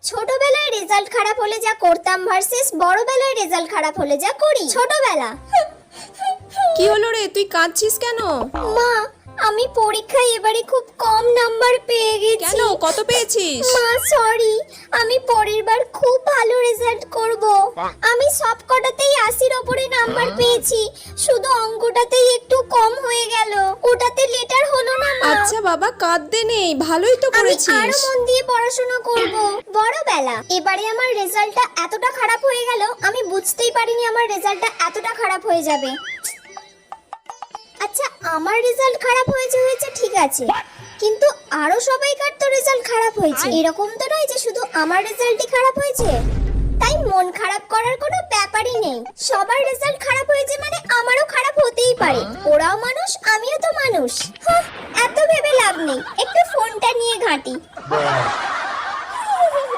ছোটবেলায় রেজাল্ট খারাপ হলে যা করতাম ভার্সেস বড়বেলায় রেজাল্ট খারাপ হলে যা করি। ছোটবেলা। কি হলো রে, তুই কাঁদছিস কেন? মা, আমি পরীক্ষায় এবারে খুব কম নাম্বার পেয়ে গেছি। কেন, কত পেয়েছিস? মা সরি, আমি পরের বার খুব ভালো রেজাল্ট করব। আমি সব কটাতেই 80-র উপরে নাম্বার পেয়েছি, শুধু অঙ্কটাতেই একটু কম হয়ে গেল। ওটাতে লেটার হলো না মা। আচ্ছা বাবা, কাঁদতে নেই, ভালোই তো আমি করেছিস। আরো মন দিয়ে পড়াশোনা করব। বড়বেলা। এবারে আমার রেজাল্টটা এতটা খারাপ হয়ে গেল, আমি বুঝতেই পারিনি আমার রেজাল্টটা এতটা খারাপ হয়ে যাবে। আচ্ছা, আমার রেজাল্ট খারাপ হয়েছে ঠিক আছে, কিন্তু আরো সবাইকার তো রেজাল্ট খারাপ হয়েছে। এরকম তো নয় যে শুধু আমার রেজাল্টই খারাপ হয়েছে। তাই মন খারাপ করার কোনো ব্যাপারই নেই। সবার রেজাল্ট খারাপ হয়েছে মানে আমারও খারাপ হতেই পারে। ওরাও মানুষ, আমিও তো মানুষ। এত ভেবে লাভ নেই, একটু ফোনটা নিয়ে ঘাঁটি।